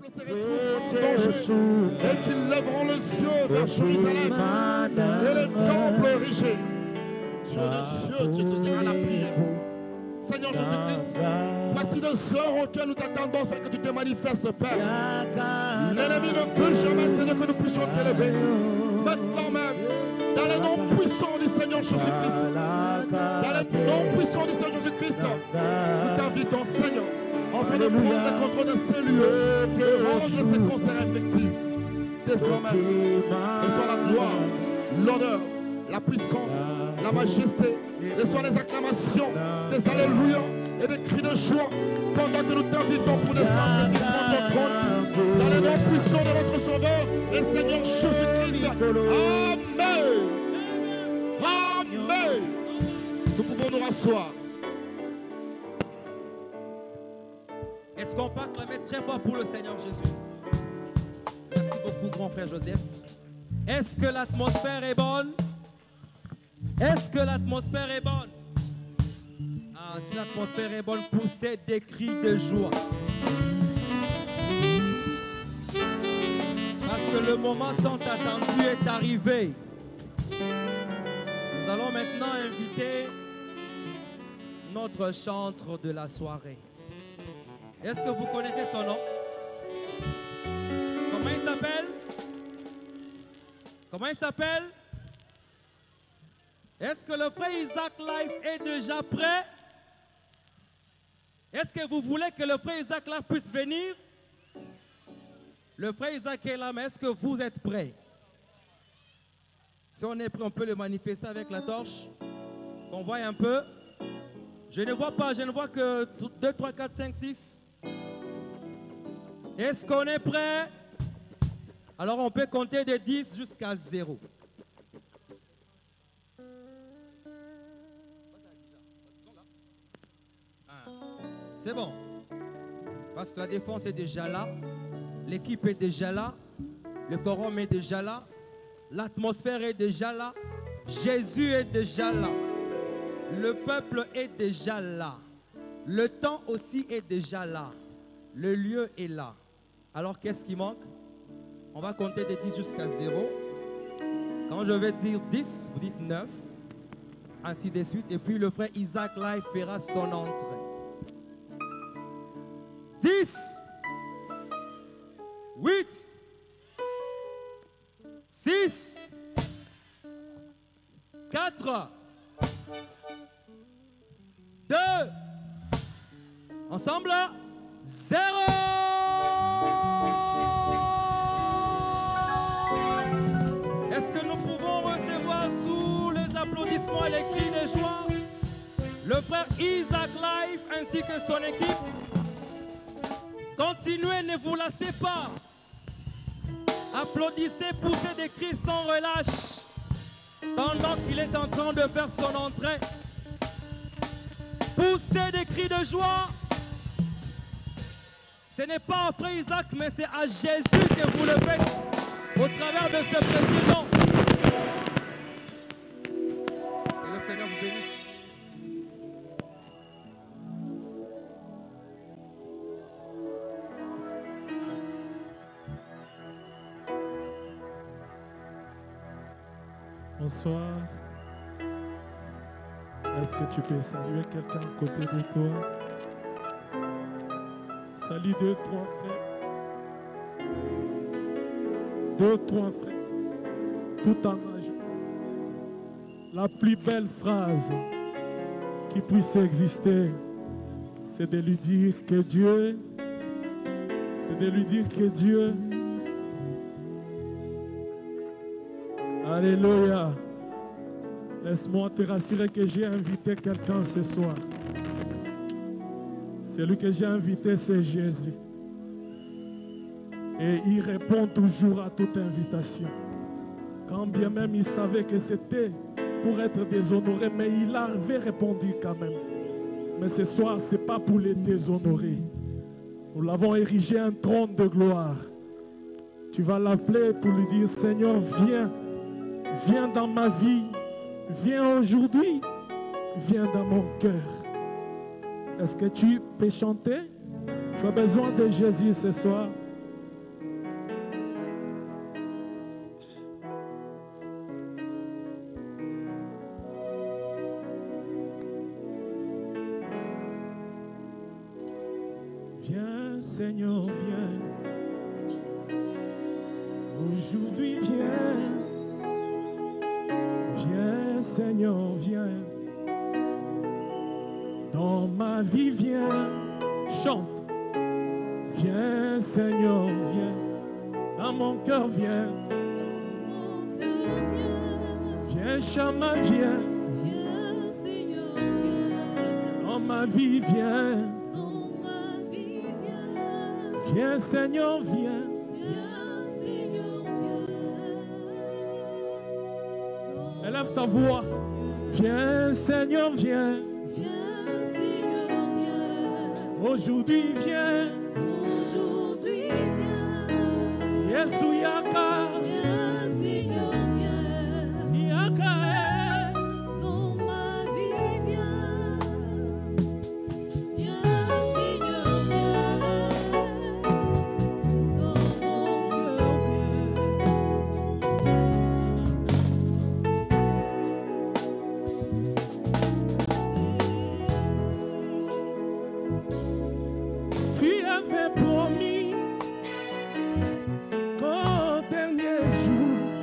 peuple se retrouveront en danger et qu'ils lèveront les yeux vers Jérusalem et les temples érigés. Dieu des cieux, tu exauceras la prière. Seigneur Jésus-Christ, voici des heures auxquelles nous t'attendons afin que tu te manifestes, Père. L'ennemi ne veut jamais, Seigneur, que nous puissions t'élever. Maintenant même, dans le nom puissant du Seigneur Jésus-Christ, dans le nom puissant du Seigneur Jésus-Christ, nous t'invitons, Seigneur, afin de prendre le contrôle de ces lieux, de rendre ces concerts effectifs. Désormais, reçois la gloire, l'honneur, la puissance, la majesté, reçois les acclamations, des alléluia et des cris de joie pendant que nous t'invitons pour descendre ici sur ton trône dans le nom puissant de notre Sauveur et Seigneur Jésus-Christ. Amen. Amen. Nous pouvons nous rasseoir. Est-ce qu'on peut acclamer très fort pour le Seigneur Jésus? Merci beaucoup, grand frère Joseph. Est-ce que l'atmosphère est bonne? Est-ce que l'atmosphère est bonne? Ah, si l'atmosphère est bonne, poussez des cris de joie. Parce que le moment tant attendu est arrivé. Nous allons maintenant inviter notre chantre de la soirée. Est-ce que vous connaissez son nom? Comment il s'appelle? Comment il s'appelle? Est-ce que le frère Isaac Life est déjà prêt? Est-ce que vous voulez que le frère Isaac Life puisse venir? Le frère Isaac est là, mais est-ce que vous êtes prêts? Si on est prêt, on peut le manifester avec la torche. On voit un peu. Je ne vois pas, je ne vois que 2, 3, 4, 5, 6. Est-ce qu'on est prêt? Alors on peut compter de 10 jusqu'à 0. C'est bon. Parce que la défense est déjà là. L'équipe est déjà là. Le quorum est déjà là. L'atmosphère est déjà là. Jésus est déjà là. Le peuple est déjà là. Le temps aussi est déjà là. Le lieu est là. Alors qu'est-ce qui manque? On va compter de 10 jusqu'à 0. Quand je vais dire 10, vous dites 9. Ainsi de suite. Et puis le frère Isaac Life fera son entrée. 10, 8, 6, 4, 2, ensemble, 0. Est-ce que nous pouvons recevoir sous les applaudissements et les cris de joie le frère Isaac Life ainsi que son équipe? Continuez, ne vous lassez pas. Applaudissez, poussez des cris sans relâche pendant qu'il est en train de faire son entrée. Poussez des cris de joie. Ce n'est pas à frère Isaac, mais c'est à Jésus que vous le faites au travers de ce président. Que le Seigneur vous bénisse. Bonsoir. Est-ce que tu peux saluer quelqu'un à côté de toi? Salut 2, 3 frères. 2, 3 frères. Tout en âge. La plus belle phrase qui puisse exister, c'est de lui dire que Dieu, Alléluia. Laisse-moi te rassurer que j'ai invité quelqu'un ce soir. Celui que j'ai invité, c'est Jésus. Et il répond toujours à toute invitation. Quand bien même il savait que c'était pour être déshonoré, mais il avait répondu quand même. Mais ce soir, ce n'est pas pour les déshonorer. Nous l'avons érigé un trône de gloire. Tu vas l'appeler pour lui dire, Seigneur, viens. Viens dans ma vie, viens aujourd'hui, viens dans mon cœur. Est-ce que tu peux chanter? Tu as besoin de Jésus ce soir. Seigneur, viens. Aujourd'hui, viens. Viens, Seigneur, viens. Dans ma vie, viens. Chante. Viens, Seigneur, viens. Dans mon cœur, viens. Viens, Chama, viens. Dans ma vie, viens. Viens, Seigneur, viens. Élève ta voix. Viens, Seigneur, viens. Aujourd'hui, viens. Yesu yaka. Yaka. Dans ma vie, viens. Viens, Seigneur, viens. Dans mon cœur, Tu avais promis qu'au dernier jour,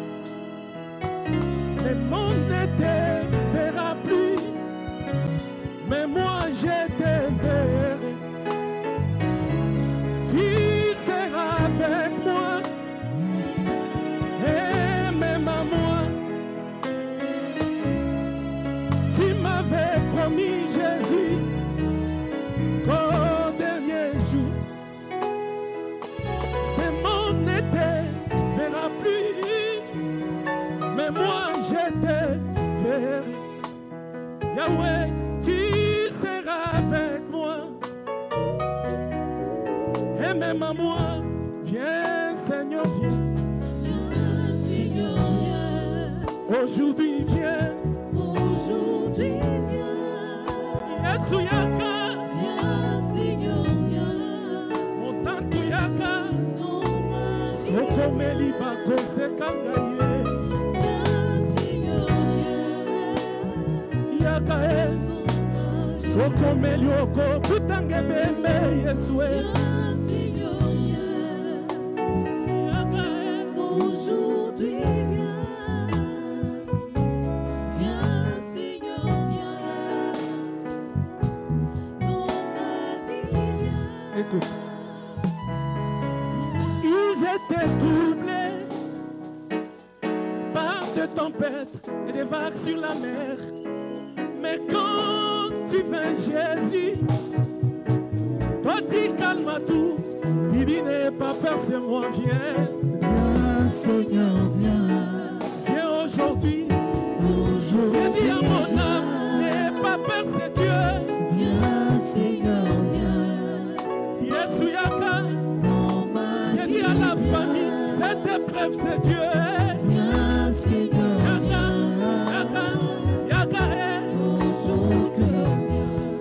le monde ne te verra plus, mais moi je te verrai. Tu seras avec moi, et même à moi. Tu m'avais promis, Jésus, qu'au dernier jour, ce monde ne te verra plus, mais moi je te verrai. Yahweh, tu seras avec moi, et même à moi. Viens, Seigneur, viens. Seigneur, viens. Aujourd'hui, viens. Aujourd'hui, viens. Yesu yaka, Viens, Seigneur, viens. mon santo yaka. Dans ma vie, Soko meli bako sekanga ye. viens, Seigneur, viens. Yaka e. Dans ma vie, Soko meli oko kutange bembe Yesu e. viens, Seigneur, viens. Yaka e. Aujourd'hui, viens. Viens, Seigneur, viens. Dans ma vie, viens. Écoute. Ils étaient troublés par de tempêtes et des vagues sur la mer. Mais quand tu viens, Jésus, toi tu calmes tout. Dis n'aie pas peur, c'est moi, viens. Viens, Seigneur, viens. Viens aujourd'hui. Aujourd'hui, J'ai dit à mon âme, n'aie pas peur, c'est Dieu. viens, Seigneur, viens. Yesu yaka. Dans ma J'ai dit à la famille, cette épreuve, c'est Dieu. viens, Seigneur, Yaka, yaka, yaka, eh. dans son cœur, viens.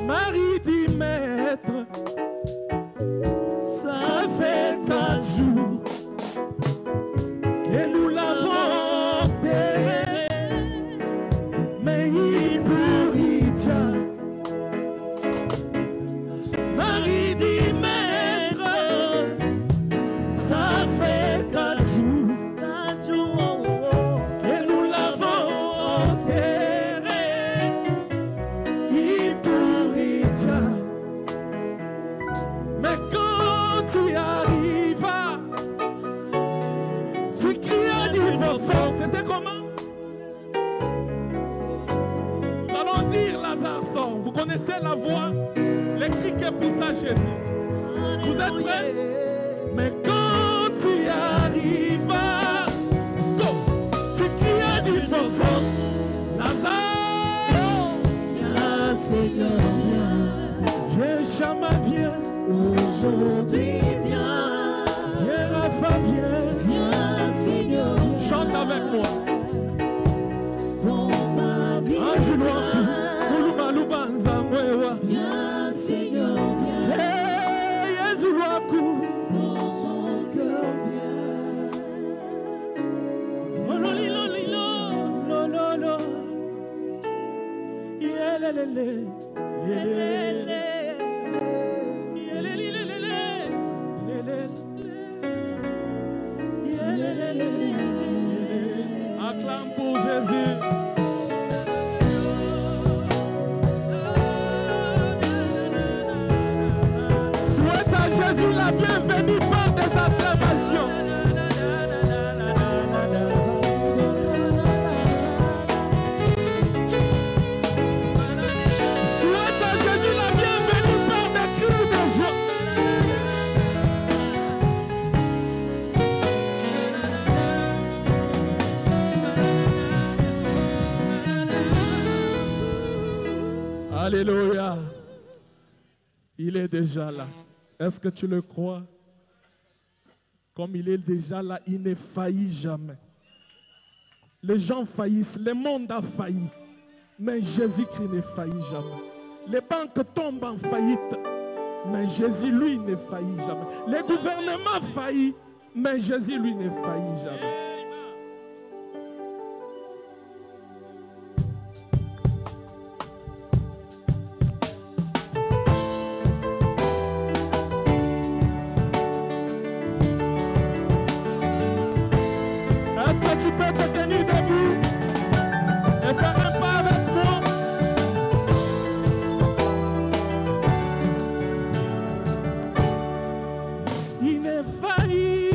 Marie dit, maître, ça fait 4 jours que nous l'avons enterré, mais il pourrit déjà. Marie dit, maître, ça fait 4 jours que nous l'avons enterré, il pourrit déjà. Mais quand tu arrivas, tu crias d'une voix forte. C'était comment? Nous allons dire Lazare sort. Vous connaissez la voix, les cris que poussa Jésus. Vous êtes prêts? Mais quand tu arrivas, go, tu crias d'une voix forte. Lazare, Viens, Seigneur, viens. viens, Chama, viens. Aujourd'hui, viens. Viens, Rafa, viens. Viens, Seigneur, Chante avec moi. dans ma vie, Anjoulouakou, Kouloubalou Banzambe. acclame pour Jésus. Souhaite à Jésus la bienvenue par des acclamations. Souhaite à Jésus la bienvenue par des cris de joie. Alléluia. Il est déjà là. Est-ce que tu le crois? Comme il est déjà là, il ne faillit jamais. Les gens faillissent, le monde a failli. Mais Jésus-Christ ne faillit jamais. Les banques tombent en faillite. Mais Jésus, lui, ne faillit jamais. Les gouvernements faillissent. Mais Jésus, lui, ne faillit jamais. Tu peux te tenir debout et faire un pas avec moi. Il n'est failli,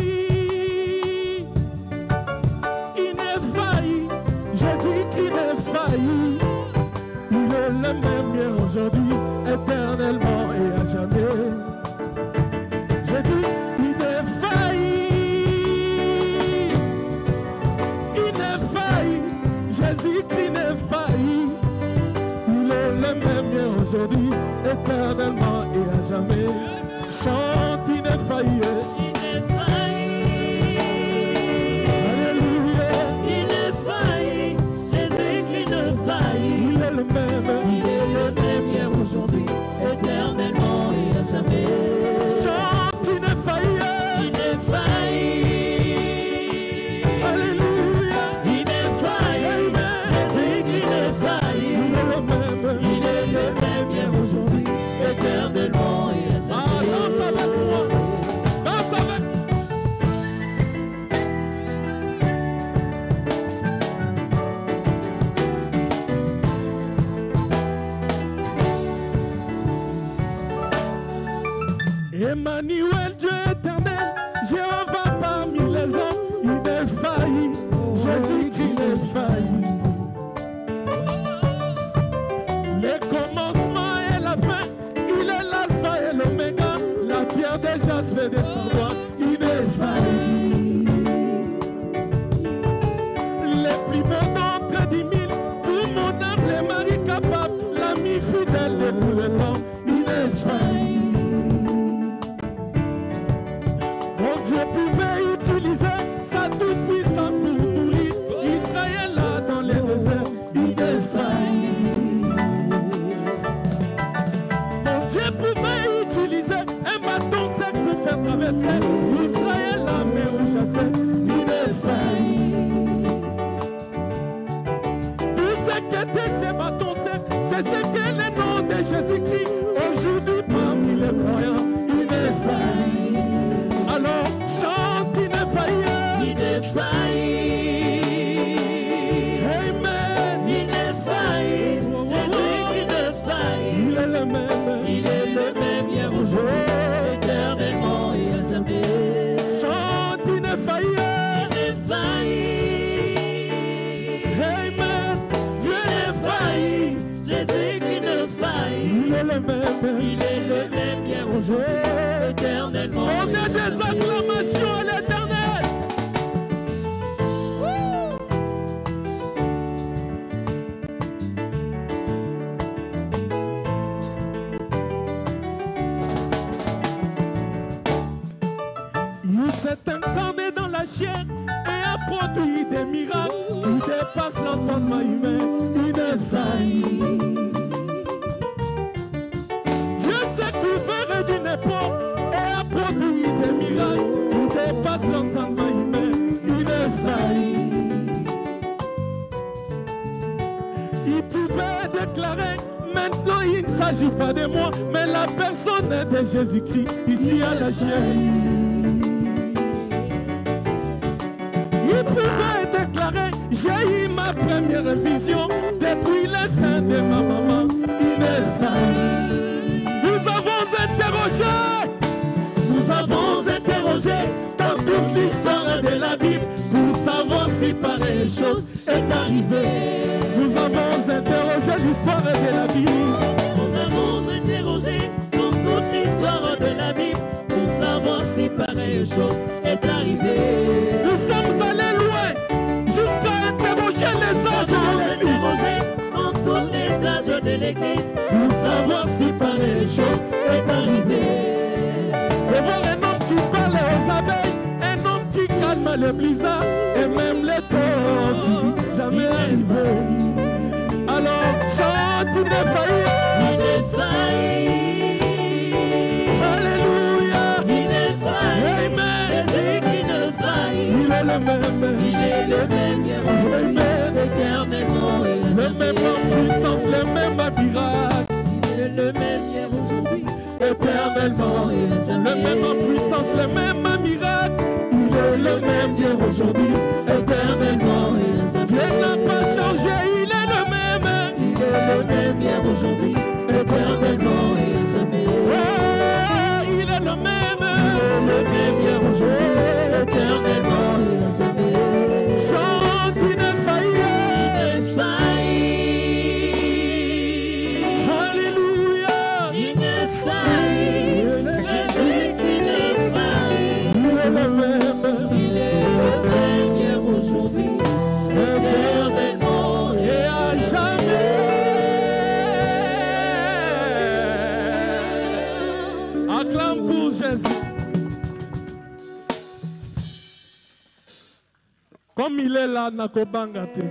Jésus-Christ n'est failli. Il est le même hier, aujourd'hui, éternellement et à jamais. J'ai dit, il n'est failli. Jésus-Christ n'est failli. Il est le même hier, aujourd'hui, éternellement et à jamais. Chante, il n'est failli. Il n'est failli. Alléluia. Il n'est failli. Jésus-Christ ne faillit. Il est le même. Il est le même hier, aujourd'hui, éternellement et à jamais. Chante, il n'est failli. Il n'est failli. Alléluia. Il n'est failli. Jésus-Christ ne faillit. Il est le même. Il est le même hier, aujourd'hui, éternellement et à jamais. Ah, danse avec moi. Danse avec. Emmanuel, Dieu éternel, Jéhovah parmi les hommes, il n'est failli, Jésus-Christ n'est failli. Le commencement et la fin, il est l'alpha et l'oméga, la pierre des jaspe et des sanglots, il n'est failli. Les plus beaux d'entre 10 000, tout mon âme, les maris capables, l'ami fidèle de tout le temps, il est failli. Dieu pouvait utiliser sa toute-puissance pour nourrir Israël là dans les déserts. Il est failli. Mon Dieu pouvait utiliser un bâton sec pour faire traverser Israël la mer où chassait. Il est failli. Tout ce qu'étaient ces bâtons secs, c'est ce qu'est le nom de Jésus-Christ. Aujourd'hui parmi les croyants, il est failli. Alors chante, il n'est failli. Il n'est failli. Amen. Il n'est failli. Jésus-Christ ne faillit. Il est le même. Il est le même hier, aujourd'hui, éternellement et à jamais. Chante, il n'est failli. Il n'est failli. Amen. Dieu n'est failli. Jésus-Christ ne faillit. Il est le même. Il est le même hier, aujourd'hui, éternellement. On a des acclamations à l'éternel. Il s'est incarné dans la chair et a produit des miracles qui dépassent l'entendement humain. Il est failli. Dieu s'est couvert d'une époque et a produit des miracles qui dépassent l'entendement humain. Il est failli. Il pouvait déclarer, maintenant il ne s'agit pas de moi, mais la personne de Jésus-Christ ici à la chair. Il pouvait déclarer, J'ai eu ma première vision depuis le sein de ma maman ineffaillible. Nous avons interrogé dans toute l'histoire de la Bible pour savoir si pareille chose est arrivée. Nous avons interrogé l'histoire de la Bible. Nous avons interrogé dans toute l'histoire de la Bible pour savoir si pareille chose est arrivée. Nous sommes allés loin jusqu'à interroger les âges de l'Église. Dans tous les âges de l'Église pour savoir si pareille chose est arrivée. Et voir un homme qui parle aux abeilles, un homme qui calme les blizzards et même les tortues, jamais arrivé. Alors chante ineffaillible. Alléluia. Amen. Jésus qui ne faillit. Il est le même. Il est le même hier aujourd'hui, éternellement et à Le même en puissance, le même miracle. Il est le même hier aujourd'hui, Éternellement, et à jamais. le même en puissance, le même miracle. Il est le même hier aujourd'hui, Éternellement et à jamais. Dieu n'a pas changé, il est le même. Il est le même hier aujourd'hui, éternellement et à jamais. Oh, il est le même. Il est le même hier aujourd'hui, éternellement et à jamais. Chante ineffaillible. Alléluia. Il ne faillit, Jésus qui ne faillit. Il est le même. Il est le même hier aujourd'hui, éternellement et Et à jamais. Acclame pour Jésus. Comme il est là, nakobanga te.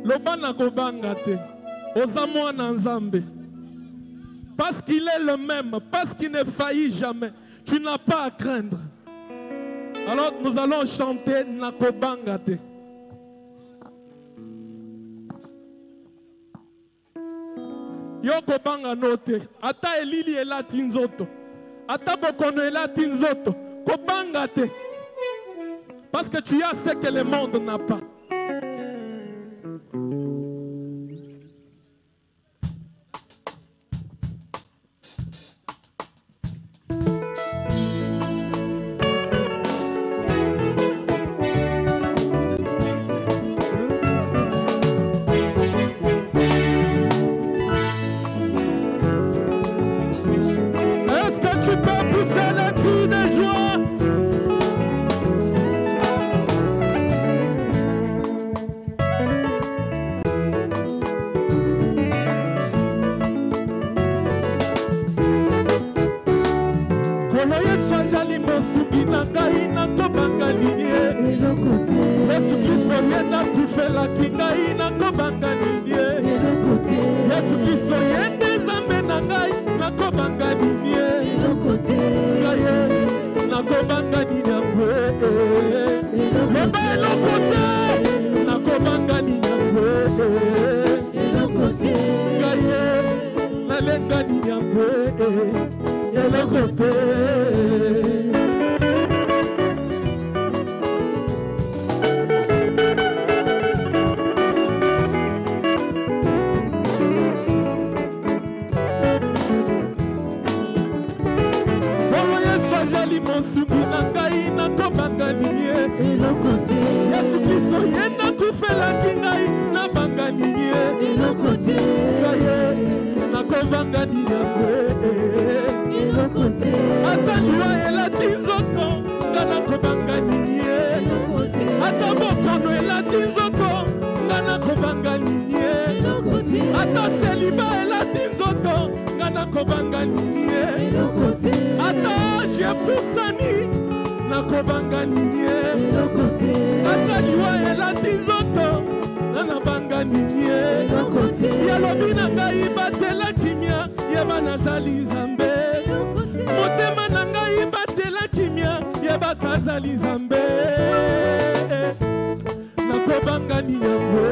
Loba nakobanga te. Ozamwa na Nzambe. Parce qu'il est le même, parce qu'il ne faillit jamais. Tu n'as pas à craindre. Alors nous allons chanter nakobanga te. Yoko banga note. Ata elili elati nzoto. Ata bokono elati nzoto. Kobanga te. Parce que tu as ce que le monde n'a pas. Est-ce que tu peux pousser le cri de joie? mosuki na ngai nakobanga nini Yesu Kristo yenda kufelaki ngai nakobanga nini Yesu Kristo yenda Nzambe na ngai nakobanga nini ngai nakobanga nini yango loba eloko te nakobanga nini yango ngai nalenga nini yango eloko te. Monsuki na ngai nakobanga nini Yesu Kristo yenda kufelaki ngai nabanga nini ngai nakobanga nini yango ata liwa elati nzoto nga nakobanga nini ata bokono elati nzoto nga nakobanga nini ata seliba elati nzoto nga nakobanga nini ata jepusani nakobanga nini ata liwa elati nzoto nga nabanga nini yalobi na ngai batela kimia yeba nazali Nzambe motema na ngai batela kimia yeba kazali Nzambe nakobanga nini yango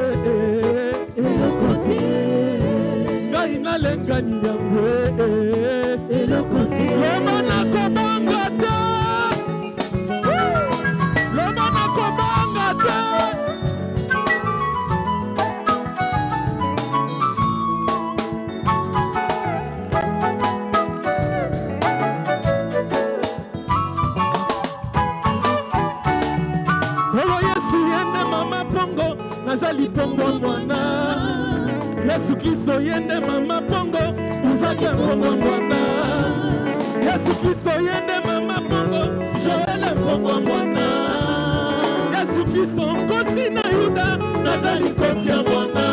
ngai nalenga nini yango loba nakobanga te loba nakobanga te nazali pongo mwana. Yesu Kristo yende mama pongo, uzaki pongo mwana. Yesu Kristo yende mama pongo, Joel pongo mwana. Yesu Kristo nkosi na Yuda, nazali nkosi ya mwana.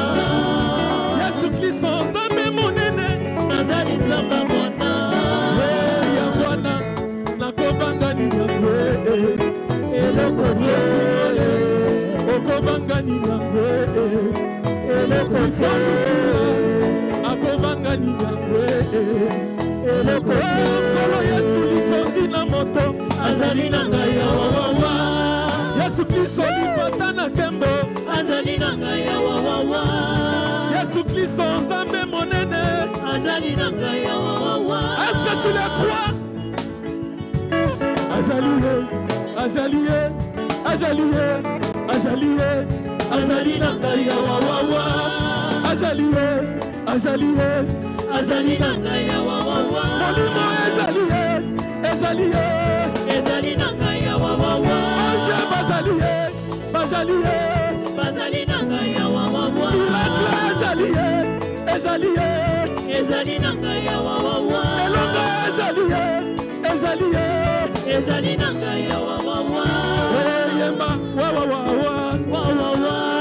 Yesu Kristo nzambe monene, nazali nzambe mwana. Ya mwana, nakobanga ni nyangwe, eloko nyesinoye, okobanga ni nyangwe, eloko nyesinoye, akobanga ni nyangwe, eloko nyesinoye. Yesu likonzi na moto, azali na ngai ya wawawa. Yesu Kristo lipata na kembo, azali na ngai ya wawawa. Yesu Kristo nzambe monene, azali na ngai ya wawawa. Est-ce que tu le crois? Azaliye, azaliye, azaliye, azali na ngai ya wawawa. Azaliye, azaliye, azali na ngai ya wawawa. Molimo ezaliye, ezaliye, ezali na ngai ya wawawa. Ange bazaliye, bazaliye, bazali na ngai ya wawawa. Miracle ezaliye, ezaliye, ezali na ngai ya wawawa. Elonga ezaliye, ezaliye, ezali na ngai ya wawawa. Yemba wawawa, wawawa, wawawa, wawawa.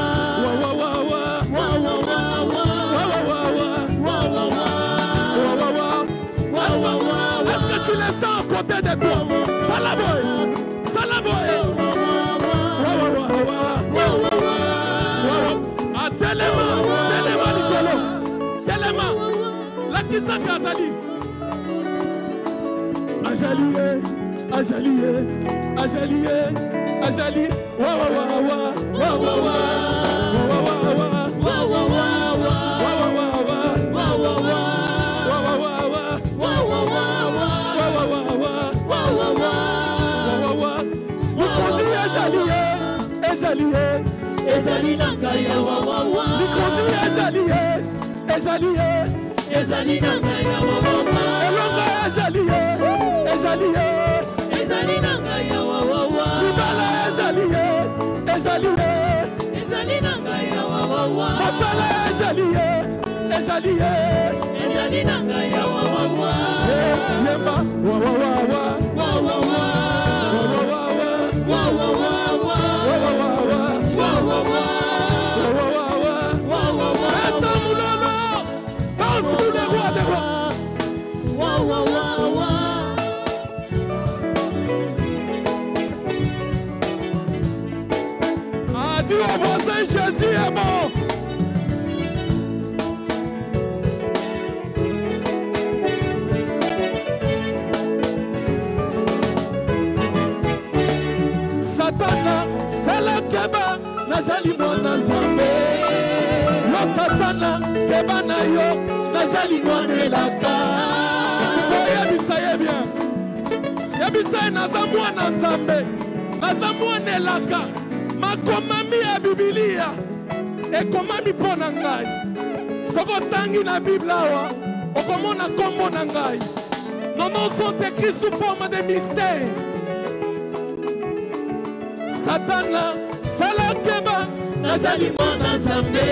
Est-ce que tu les sens à côté de toi? Salaboy, salaboy. Telema, telema likolo, telema. La kisaka azali. Azaliye, azaliye, azaliye, azali. Wa wa wa wa, wa wa wa, wa wa wa, wa wa wa, wa wa wa, wa wa wa, wa wa wa, wa wa wa, wa wa wa, wa wa wa. Likodi azaliye, azaliye, ezali na ngai ya wawawa. Likodi azaliye, ezaliye, ezali na ngai ya wawawa. Elonga ezaliye, ezaliye, ezali na ngai ya wawawa. Libala ezaliye, ezaliye, ezali na ngai ya wawawa. Masala ezaliye, ezaliye, ezali na ngai ya wawawa. Yemba wawawa, wawawa, wawawa, wawawa. Dis au voisin, Jésus est bon. Satana, c'est le keba, nazali mwana nzambe. Yo Satana, keba na yo, nazali mwana elaka. Faut yebisa bien. Yebisa naza mwana nzambe, naza mwana elaka. Makomami ya Biblia ekomami mpo na ngai. Soki otangi na Bible awa okomona kombo na ngai. Nos noms sont écrits sous forme de mystère. Satana sala keba nazali mwana nzambe.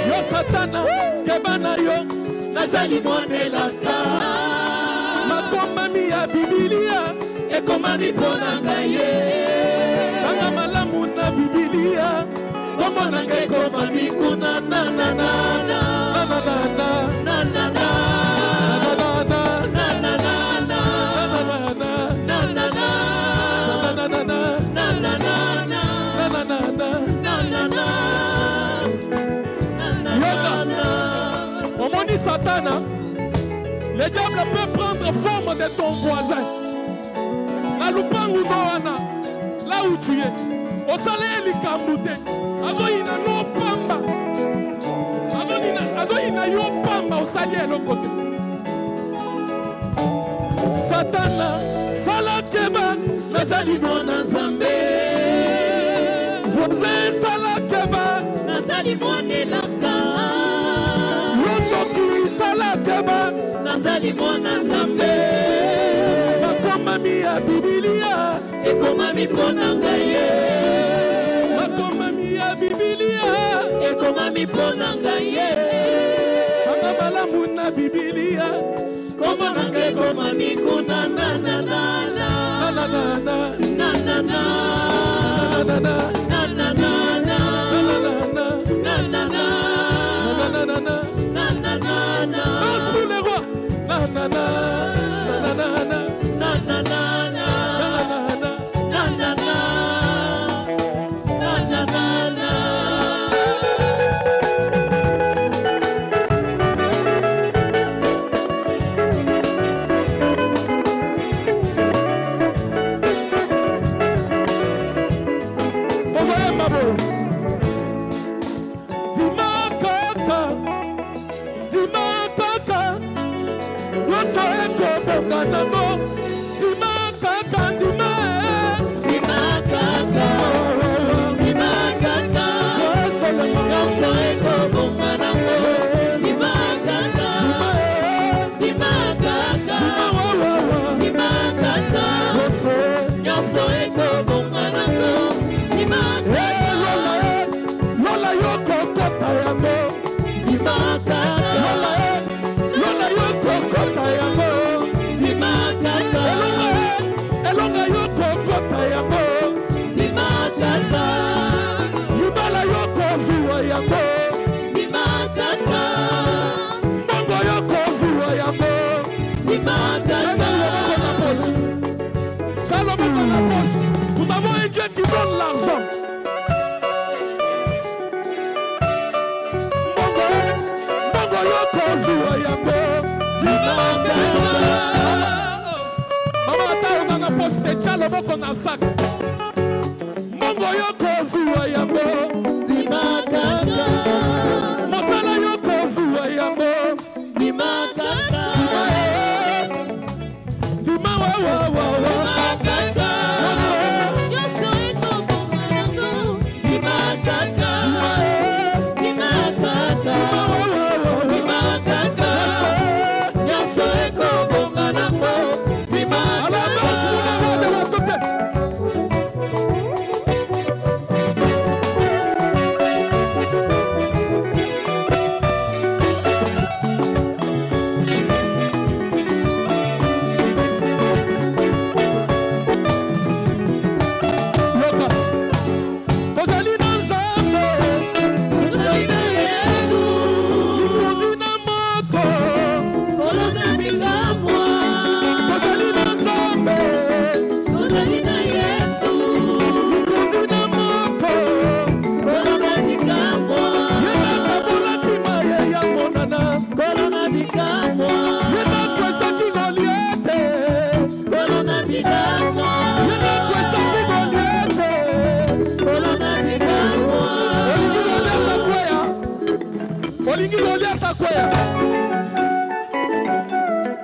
Yo Satana keba na yo nazali mwana elaka. Makomami ya Biblia ekomami mpo na ngai. Tanga malamu na Biblia kombo na ngai ekomami kuna na na na na na na na na na na Satana, le diable peut prendre forme de ton voisin. Na lupangu doana, là où tu es, au soleil likambute, azoina no pamba, azoina yo pamba au soleil l'autre côté. Satana, salakeba, nazali mwana nzambe. Voisin salakeba, nazali mwana elaka. Salakeba nazali mwana nzambe. Makomami ya Biblia ekomami mpo na ngai. Makomami ya Biblia ekomami mpo na ngai ye tanga malamu na bibilia kombo na ngai ekomami kuna nananana Nous avons un Dieu qui donne l'argent. Maman, attends, on a posté Tchalobo qu'on a sac. Mongo yoko zuwa yambo. Dimakaka. Masala yoko zuwa yambo. Dimakaka. Dima wa wa wa wa.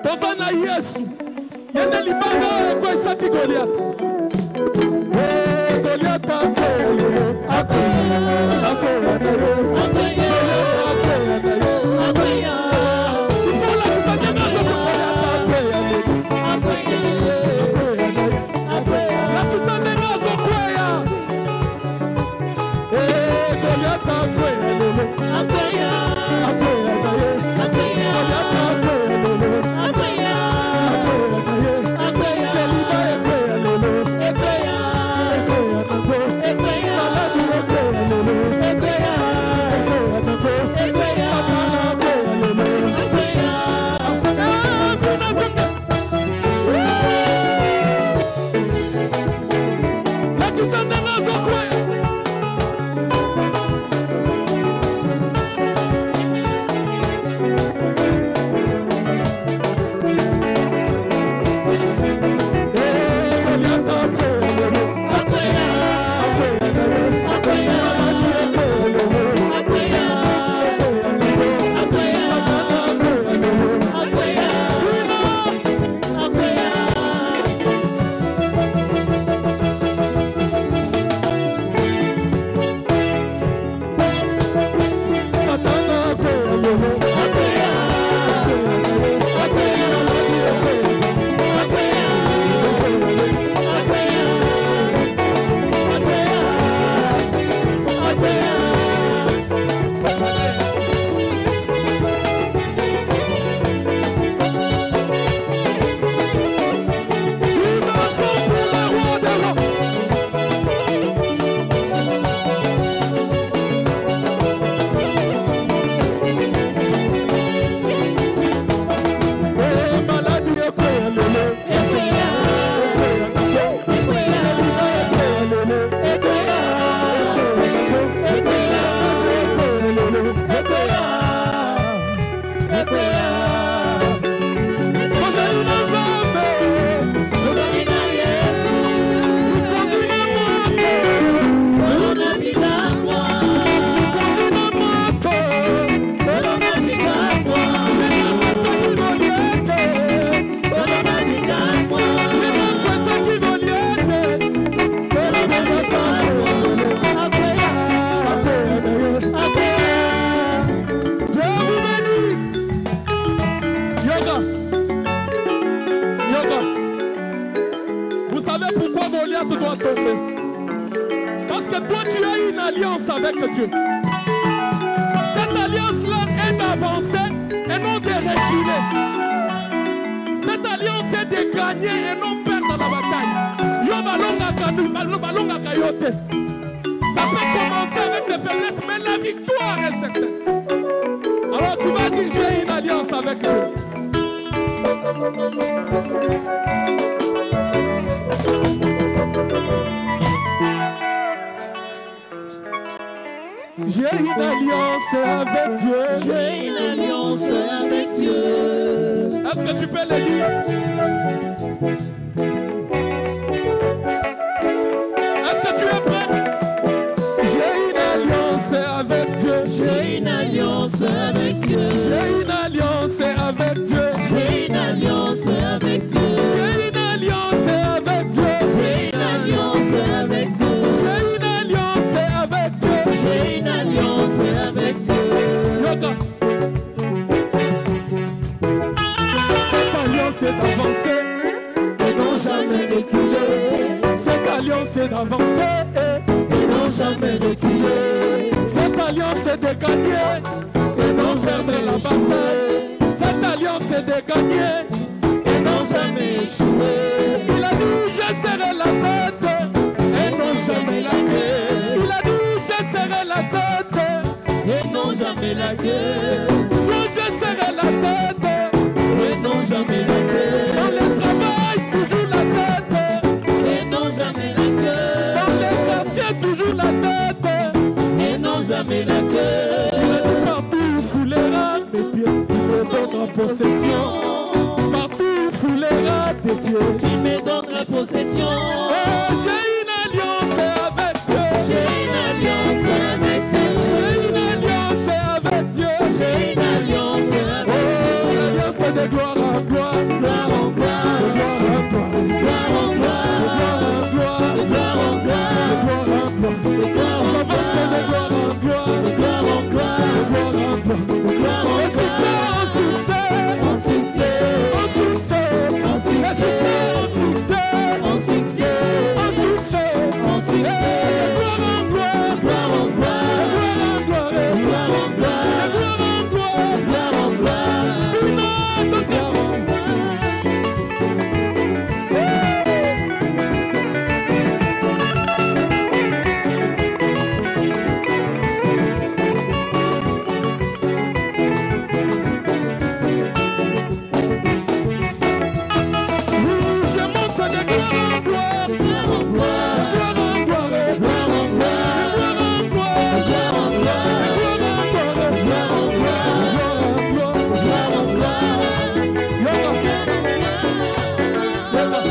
Tofana Yesu yende libanga kwa Isaki Goliath. Goliath pourquoi Goliath doit tomber. Parce que toi, tu as une alliance avec Dieu. Cette alliance-là est d'avancer et non de reculer. Cette alliance est de gagner et non perdre la bataille. Yo balonga kayote. Ça peut commencer avec des faiblesses, mais la victoire est certaine. Alors tu vas dire, j'ai une alliance avec Dieu. J'ai une alliance avec Dieu. J'ai une alliance avec Dieu. Est-ce que tu peux le dire? Est-ce que tu es prêt? J'ai une alliance avec Dieu. J'ai une alliance avec Dieu. J'ai une alliance avec Dieu. J'ai une alliance avec Dieu. J'ai une alliance avec Dieu. J'ai une alliance avec Dieu. J'ai une alliance avec Dieu. J'ai une alliance avec Dieu. Yoga. Cette alliance est d'avancer Et non jamais reculer. Cette alliance est d'avancer Et non jamais reculer. Cette alliance est de gagner Et non perdre jamais la bataille. échouer. Cette alliance est de gagner. Et non jamais échouer. Il a dit je serai la tête et non jamais la queue. Il a dit je serai la tête Et non jamais la queue. moi je serai la tête. Et non jamais la queue. Dans le travail toujours la tête. Et non jamais la queue. Dans les quartiers toujours la tête. Et non jamais la queue. Il a dit partout où foulera mes pieds, il me donnera possession. Partout où foulera tes pieds. Qui me donne la possession. Oh, j'ai une alliance avec Dieu. J'ai une alliance avec Dieu. J'ai une alliance avec Dieu. J'ai une alliance Oh, avec Dieu. l'alliance de gloire en gloire. Gloire en De gloire. gloire en gloire. Gloire en De gloire gloire. en gloire. Gloire en De gloire. gloire en gloire. Gloire en J'avance de gloire en gloire. Gloire en De gloire. gloire en gloire. Gloire en Et succès en succès. En succès. En succès. En Et succès en succès. En succès. En succès. En succès. Et de gloire en gloire. Gloire en De gloire. gloire en gloire. Gloire en De gloire. gloire en gloire. Gloire en gloire. De gloire en je monte de gloire en gloire. Gloire en gloire. Gloire en gloire. Gloire en gloire. Gloire en gloire. Gloire en gloire. Gloire en gloire. Gloire en gloire. Gloire en gloire. Gloire en gloire.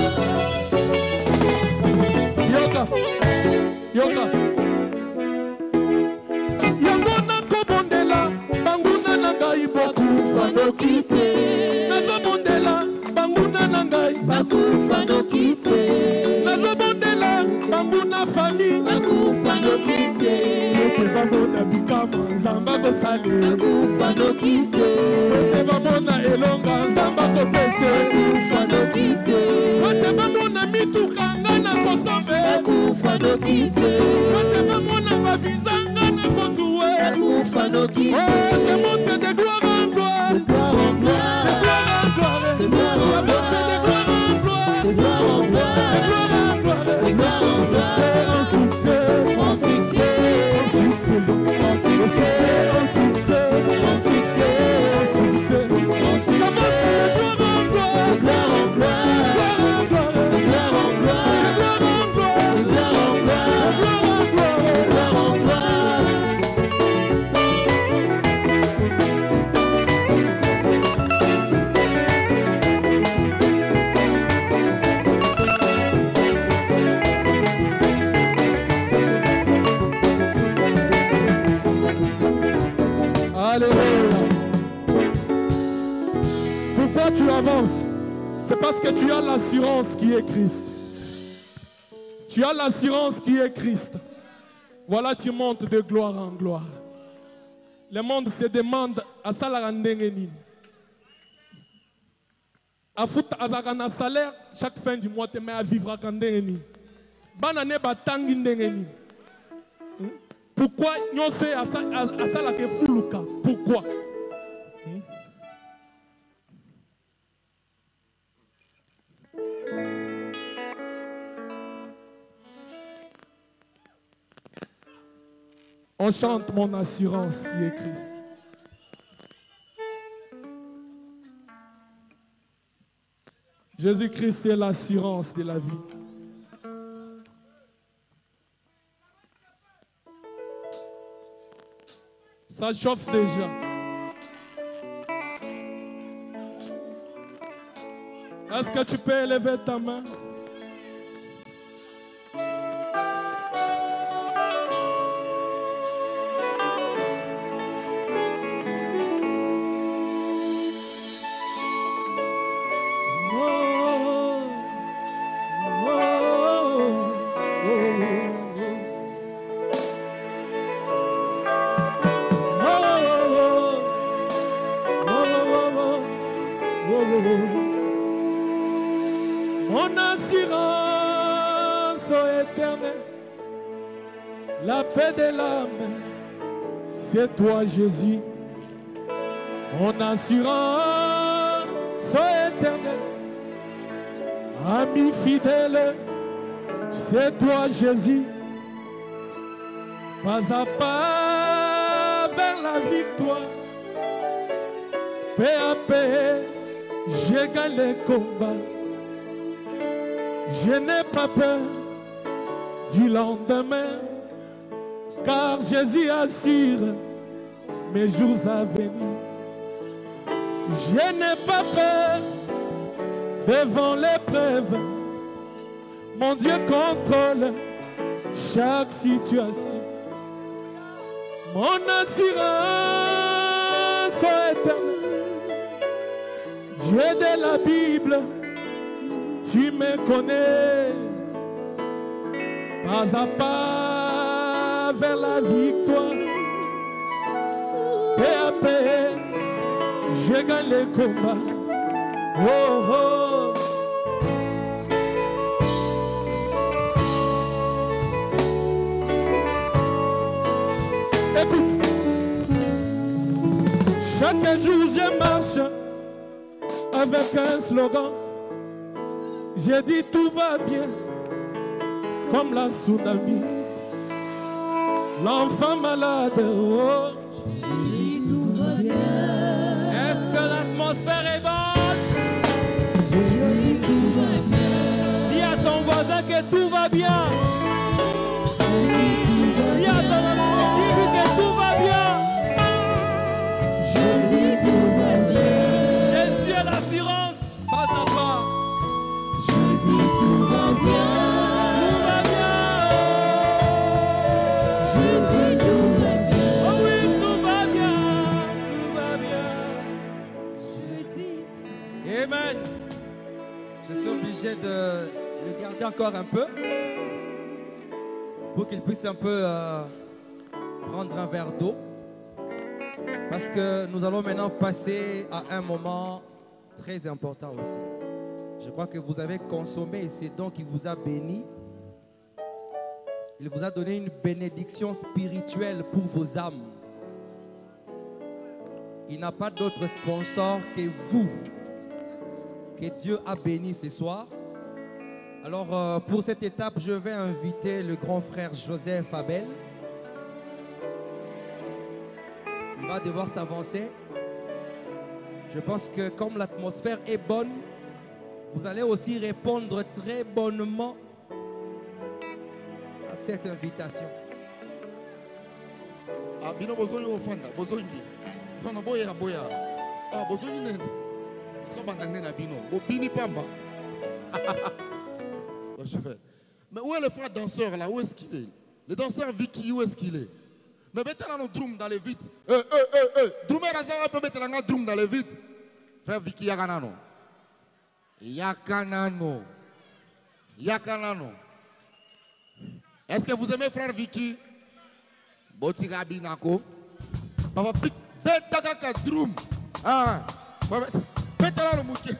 Yoga. Yoga. Yango nakobondela banguna na ngai boku. Fanokite. Nazobondela banguna na ngai. Bakufanokite. Nazobondela banguna famille. Bakufanokite. Ete bamona bikama nzamba kosali. Bakufanokite. Ete bamona elonga nzamba kopese. Bakufanokite. Ete bamona mituka nga na kosombe. Bakufanokite. Ete bamona baviza nga na kozue. Bakufanokite. Oh, je monte de gloire en gloire. De gloire en De gloire. gloire en gloire. De gloire en J'avance de gloire en gloire. De gloire en De gloire. gloire en gloire. De gloire en Succès, en succès. En succès. En succès. En succès. En succès. En succès. En succès. En succès. J'avance de gloire en gloire. De gloire en gloire. Gloire en gloire. De gloire en gloire. Gloire en gloire. De gloire en gloire. Gloire en gloire. De gloire en gloire. Alléluia. Pourquoi tu avances? C'est parce que tu as l'assurance qui est Christ. Tu as l'assurance qui est Christ. Voilà, tu montes de gloire en gloire. Le monde se demande à salaire ndenge nini. A foot azaka na salaire chaque fin du mois te met à vivre à ndenge nini. banane batangi ndengeni. Pourquoi nous sommes à ça la que fuluka? Pourquoi? On chante mon assurance qui est Christ. Jésus-Christ est l'assurance de la vie. Ça chauffe déjà. Est-ce que tu peux élever ta main? Mon assurance éternelle, la paix de l'âme, c'est toi Jésus. Mon assurance éternelle, ami fidèle, c'est toi Jésus. Pas à pas vers la victoire, paix à paix, j'ai gagné le combat. Je n'ai pas peur du lendemain, car Jésus assure mes jours à venir. Je n'ai pas peur devant l'épreuve. Mon Dieu contrôle chaque situation. Mon assurance éternelle, Dieu de la Bible, tu me connais. Pas à pas vers la victoire, paix à paix, je gagne le combat. Oh oh. Écoute, chaque jour je marche avec un slogan. J'ai dit tout va bien, comme la tsunami. L'enfant malade, oh. J'ai dit tout va bien. Est-ce que l'atmosphère est bonne? J'ai dit tout va bien. Dis à ton voisin que tout va bien. Dis à ton ami, dis-lui que tout va bien. J'ai dit tout va bien. Jésus est l'assurance, pas à pas. J'ai dit tout va bien. Tout va bien. J'ai dit tout va bien. Oh oui, tout va bien. Tout va bien. J'ai dit tout. Amen. Je suis obligé de le garder encore un peu pour qu'il puisse un peu prendre un verre d'eau. Parce que nous allons maintenant passer à un moment très important aussi. Je crois que vous avez consommé ces dons qui vous a béni. Il vous a donné une bénédiction spirituelle pour vos âmes. Il n'a pas d'autre sponsor que vous, que Dieu a béni ce soir. Alors pour cette étape, je vais inviter le grand frère Joseph Abel. Il va devoir s'avancer. Je pense que comme l'atmosphère est bonne, vous allez aussi répondre très bonnement à cette invitation. Ah, bino bozongi ofanda, bozongi. Non, boya, boya. Ah, bozongi nene. Bozobanda nene na bino. Bobini pamba. Mais où est le frère danseur là? Où est-ce qu'il est? Le danseur Vicky, où est-ce qu'il est? Mais mettez là nos drums dans les vides. Drummer Azara peut mettre là nos drums dans les vides. Frère Vicky Yakanano. Yakanano. Yakanano. Est-ce que vous aimez frère Vicky? Botigabi Nako. Papa pique Betaka drum. Ah. Mettez là le mouquet.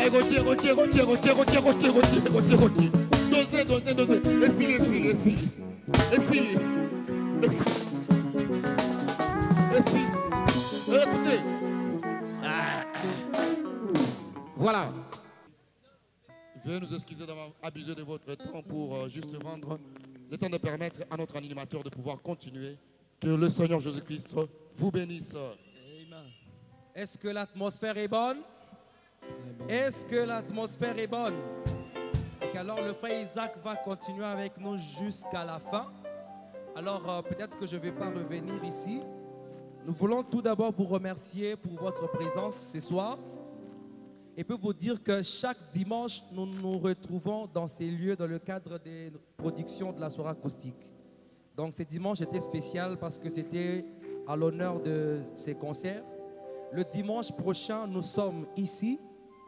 Retiens. Dosez. Essayez. Écoutez. Voilà. Veuillez nous excuser d'avoir abusé de votre temps pour juste rendre le temps de permettre à notre animateur de pouvoir continuer. Que le Seigneur Jésus-Christ vous bénisse. Amen. Est-ce que l'atmosphère est bonne? Est-ce que l'atmosphère est bonne? Et alors le frère Isaac va continuer avec nous jusqu'à la fin. Alors peut-être que je ne vais pas revenir ici. Nous voulons tout d'abord vous remercier pour votre présence ce soir. Et puis vous dire que chaque dimanche, nous nous retrouvons dans ces lieux dans le cadre des productions de la soirée acoustique. Donc ce dimanche était spécial parce que c'était à l'honneur de ces concerts. Le dimanche prochain, nous sommes ici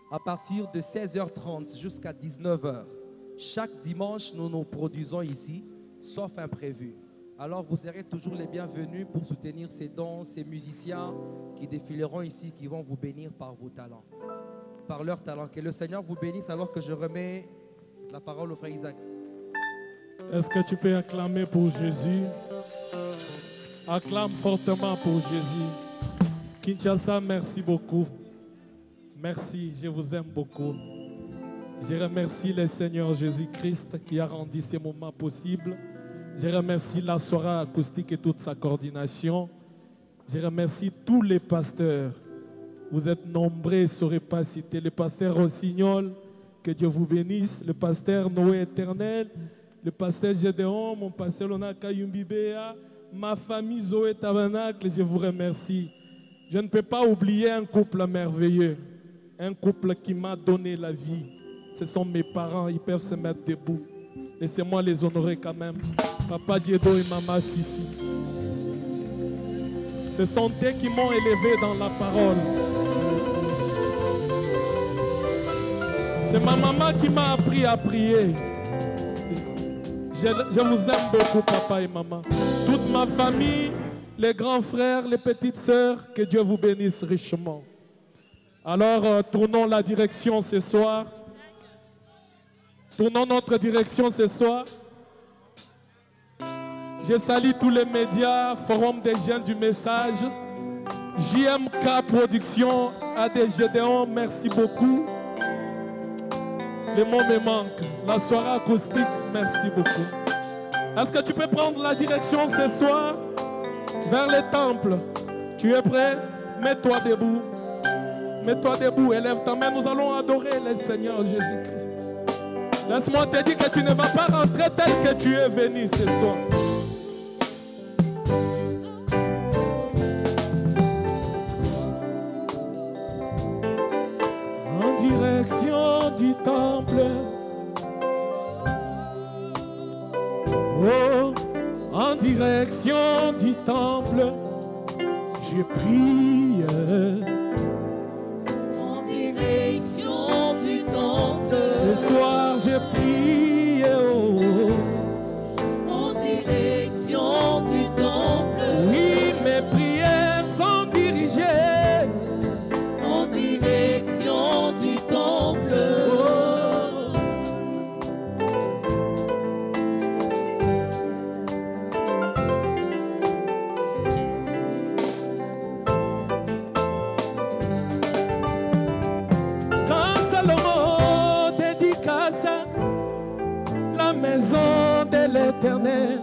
à partir de 16h30 jusqu'à 19h. Chaque dimanche, nous nous produisons ici, sauf imprévu. Alors vous serez toujours les bienvenus pour soutenir ces dons, ces musiciens qui défileront ici, qui vont vous bénir par vos talents. Par leur talent. Que le Seigneur vous bénisse alors que je remets la parole au frère Isaac. Est-ce que tu peux acclamer pour Jésus? Acclame fortement pour Jésus. Kinshasa, merci beaucoup. Merci, je vous aime beaucoup. Je remercie le Seigneur Jésus-Christ qui a rendu ces moments possibles. Je remercie la soirée acoustique et toute sa coordination. Je remercie tous les pasteurs. Vous êtes nombreux, je ne saurais pas citer. Le pasteur Rossignol, que Dieu vous bénisse. Le pasteur Noé Éternel. Le pasteur Gédéon, mon pasteur Lonaka Yumbibea. Ma famille Zoé Tabernacle, je vous remercie. Je ne peux pas oublier un couple merveilleux. Un couple qui m'a donné la vie. Ce sont mes parents, ils peuvent se mettre debout. Laissez-moi les honorer quand même. Papa Diedo et Maman Fifi. Ce sont eux qui m'ont élevé dans la parole. C'est ma maman qui m'a appris à prier. Je vous aime beaucoup, papa et maman. Toute ma famille, les grands frères, les petites sœurs, que Dieu vous bénisse richement. Alors, tournons la direction ce soir. Tournons notre direction ce soir. Je salue tous les médias, Forum des jeunes du message, JMK Production, AD Gédéon, merci beaucoup. Les mots me manquent. La soirée acoustique, merci beaucoup. Est-ce que tu peux prendre la direction ce soir vers le temple? Tu es prêt? Mets-toi debout. Mets-toi debout, élève ta main. Nous allons adorer le Seigneur Jésus-Christ. Laisse-moi te dire que tu ne vas pas rentrer tel que tu es venu ce soir. En direction du temple. Oh, en direction du temple, je prie. En direction du temple, Ce soir, je prie. Oh, en direction du temple, oui, mes prières sont dirigées. en direction du temple. Quand Salomon dédicace la maison de l'Éternel,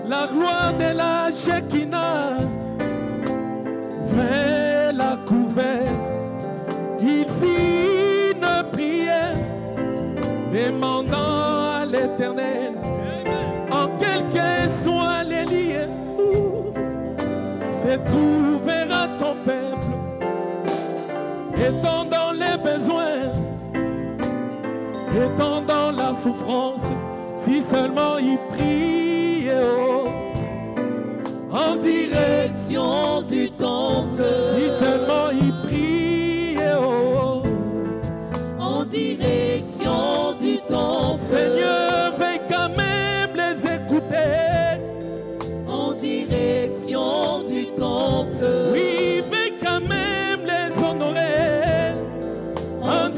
la gloire de la Shekinah vint la couvert. Il fit une prière demandant à l'Éternel, en quel que soient les liens, c'est trouvera ton peuple, étant dans les besoins, étant dans la souffrance, si seulement il prie, oh, en Direction du temple, si seulement il prie, oh, en direction du temple, Seigneur, veuille quand même les écouter. en direction du temple, Oui, veuille quand même les honorer. En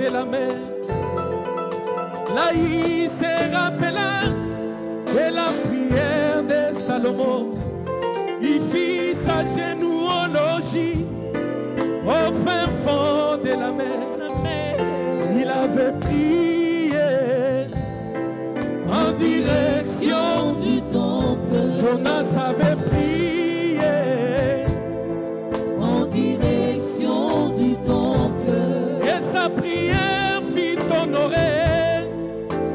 de la mer. Là, il se rappela de la prière de Salomon. Il fit sa généalogie au fin fond de la mer. Il avait prié en direction du temple. Jonas avait prié en direction du temple. Et sa prière fit honorer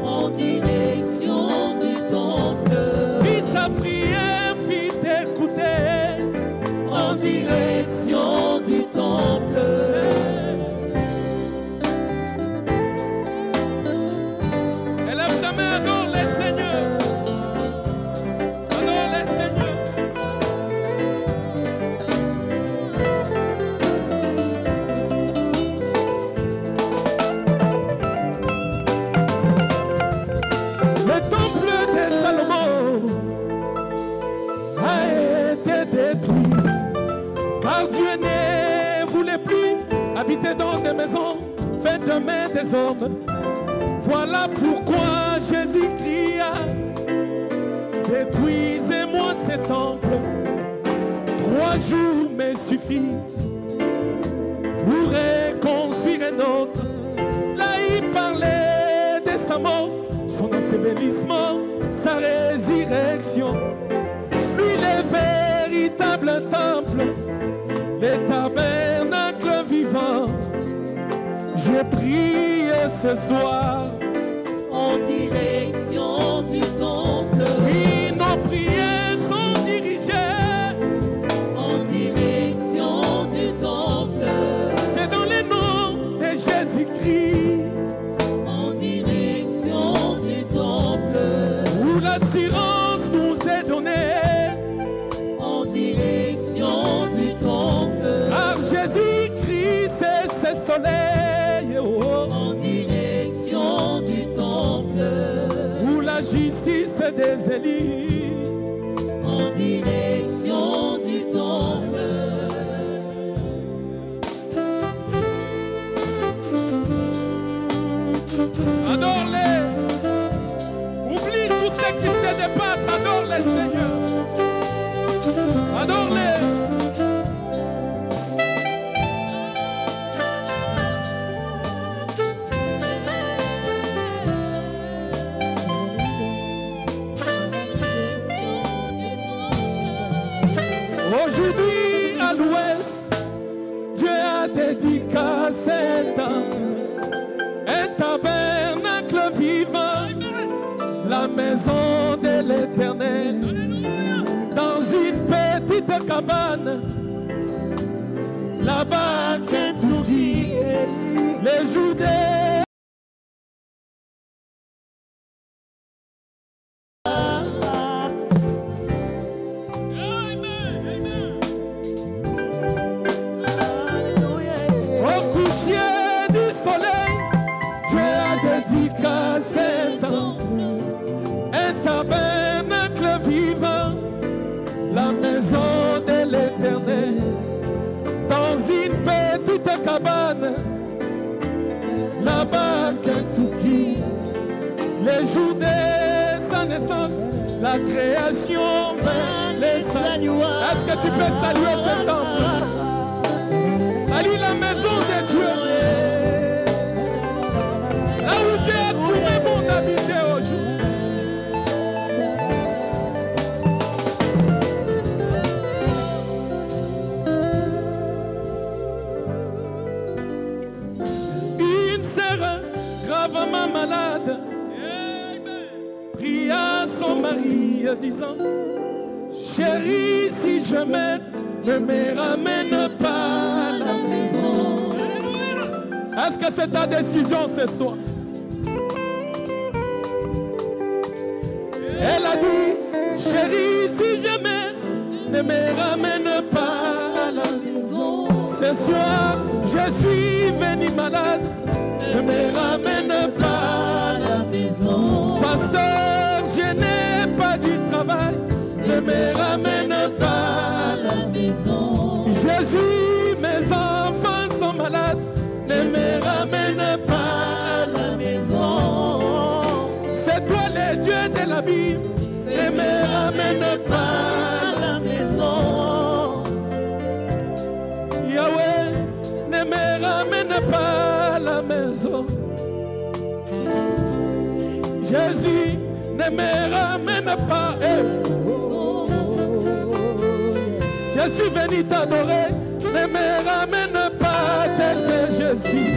en direction du temple. Puis sa prière fit écouter en direction du temple. Élève ta main, adore les Seigneurs. Adore les Seigneurs. Le temple de Salomon a été détruit, car Dieu ne voulait plus habiter dans des maisons faites de mains des hommes. Voilà pourquoi Jésus cria: détruisez-moi ce temple. 3 jours me suffisent pour reconstruire un autre. Là, il parlait de sa mort, son ensevelissement, sa résurrection. Lui, le véritable temple, le tabernacle vivant. Je prie ce soir en direction du temple. Oui, nos prières sont dirigées en direction du temple. C'est dans le nom de Jésus-Christ en direction du temple. où l'assurance nous est donnée en direction du temple. car Jésus-Christ c'est ce soleil en direction du temple. où la justice des élus en direction du temple. Adore-les. Oublie tout ce qui te dépasse. Adore-les, Seigneur. Adore-les. Aujourd'hui, à l'ouest, Dieu a dédicacé un temple, un tabernacle vivant, la maison de l'Éternel, dans une petite cabane, là-bas, Kentucky, les Judées. Au coucher du soleil, Dieu a dédicacé un temple, un tabernacle vivant, la maison de l'Éternel, dans une petite cabane, là-bas à Kentucky, les jours de sa naissance, la création vint les saluer. Est-ce que tu peux saluer ce temple? Salue la maison de Dieu. Là où Dieu a trouvé bon d'habiter aujourd'hui. Une sœur gravement malade pria son mari disant: chérie, si je meurs, ne me ramène pas à la maison. Est-ce que c'est ta décision ce soir? Elle a dit: chérie, si je meurs, ne me ramène pas à la maison. Ce soir, je suis venu malade, ne me ramène pas à la maison. Pasteur, je n'ai pas du travail, ne me ramène pas à la maison. Jésus, mes enfants sont malades, ne me ramène pas ramène pas à la maison. Jésus ne me ramène pas. Je suis venu t'adorer. Ne me ramène pas tel que je suis.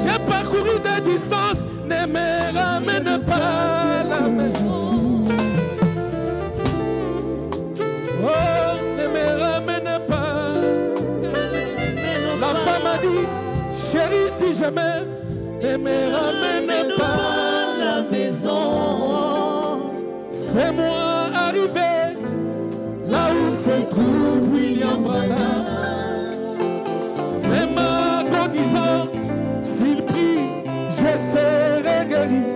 J'ai parcouru des distances. Ne me ramène pas à la maison. Oh, ne me ramène pas. La femme a dit, chérie, si je m'aime, ne me ramène pas à la maison. Fais-moi arriver là où se trouve William Branham. Même agonisant, s'il prie, je serai guéri.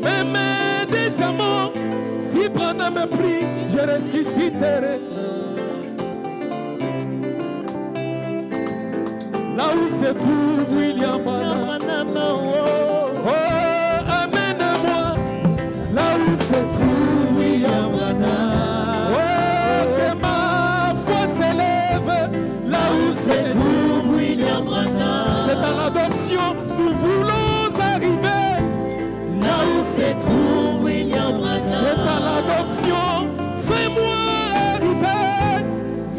Même déjà mort, si Branham me prie, je ressusciterai. Là où se trouve William Branham. Oh, amène-moi là où se trouve William Branham. Oh, que ma foi s'élève là où se trouve William Branham. C'est à l'adoption, nous voulons arriver là où se trouve William Branham. C'est à l'adoption, fais-moi arriver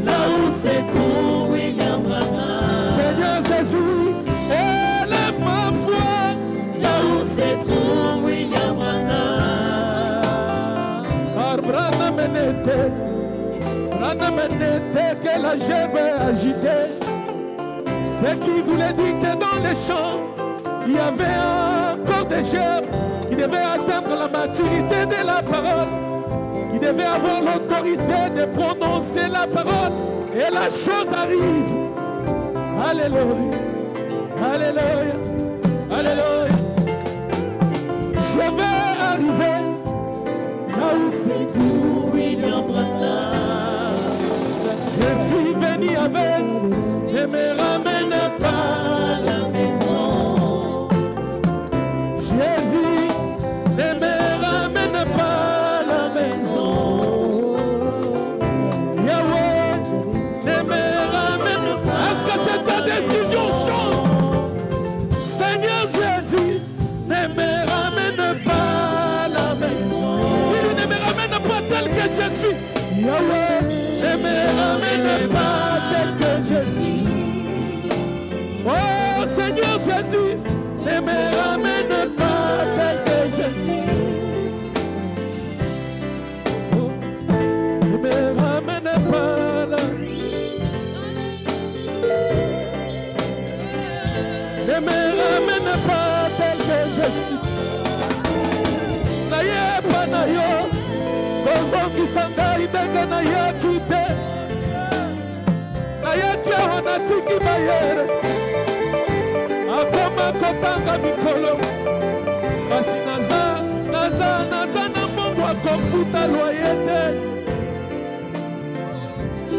là où se trouve William Branham. Seigneur Jésus, élève ma foi là où se trouve William Branham. Car Branham n'était que la gerbe agitée. Ce qui voulait dire que dans les champs, il y avait encore des gerbes qui devaient atteindre la maturité de la parole, qui devaient avoir l'autorité de prononcer la parole. Et la chose arrive. Alléluia, alléluia, alléluia. Je vais arriver là où se trouve William Branham. Je suis venu avec, ne me ramène pas à la maison. Jésus, ne me ramène pas à la maison. Yahweh, ne me ramène pas. Est-ce que c'est ta décision? Chante. Seigneur Jésus, ne me ramène pas à la maison. Dis-lui, ne me ramène pas tel que je suis. Yahweh, ne me ramène pas tel que je suis. Oh Seigneur Jésus, ne me ramène pas tel que je suis. Oh, ne me ramène pas là. Ne me ramène pas tel que je suis. Naye pa na yo, kozongisa ngai ndenge nayaki te. Nayaki awa natiki bayere, akoma kotanga mikolo. Kasi naza na mbongo akofuta loyer te.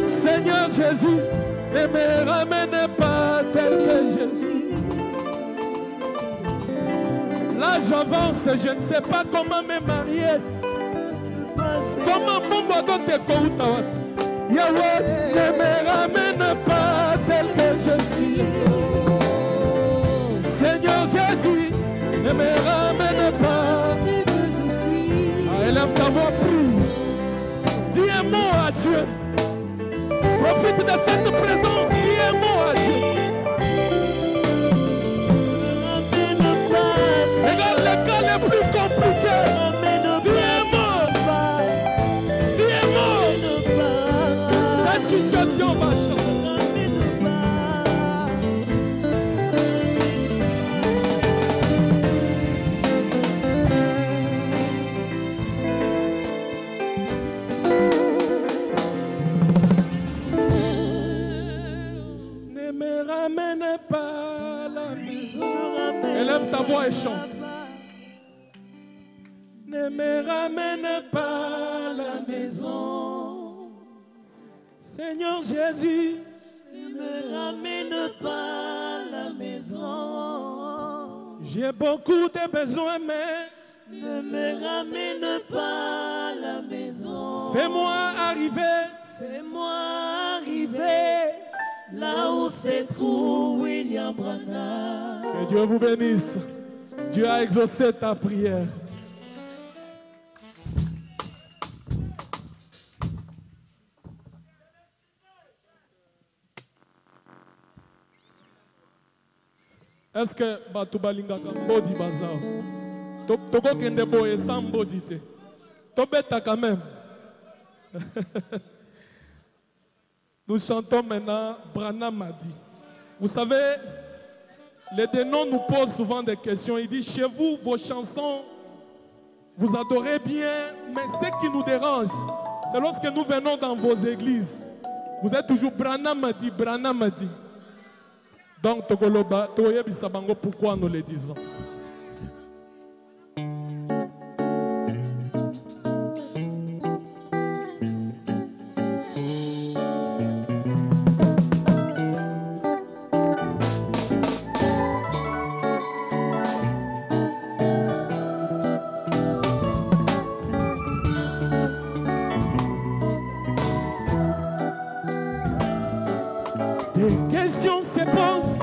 Seigneur Jésus, ne me ramène pas tel que je suis. Là j'avance, je ne sais pas comment me marier. Comment mon doit te kouta. Yahweh, ne me ramène pas tel que je suis. Seigneur Jésus, ne me ramène pas. Ah, élève ta voix, prie. Dis un mot à Dieu. Profite de cette présence, dis un mot à Dieu. Regarde les cas les plus compliqués. Dis un mot. Dis un mot. Cette situation va changer. Ne me ramène pas à la maison. Élève ta voix et chante. Ne me ramène pas à la maison. Seigneur Jésus, ne me ramène pas à la maison. J'ai beaucoup de besoins, mais ne me ramène pas à la maison. Fais-moi arriver là où dans ses trous, William Branham. Que Dieu vous bénisse. Dieu a exaucé ta prière. Est-ce que Batu Balingaka Mbodi Bazao? Toko Kendebo et sans Mbodite. Tobeta quand même. Nous chantons maintenant Branham a dit. Vous savez, les dénoms nous posent souvent des questions. Il dit, chez vous, vos chansons, vous adorez bien, mais ce qui nous dérange, c'est lorsque nous venons dans vos églises. Vous êtes toujours Branham a dit, Branham a dit. Donc, Togoloba, Toye Bisabango, pourquoi nous le disons? Des questions se posent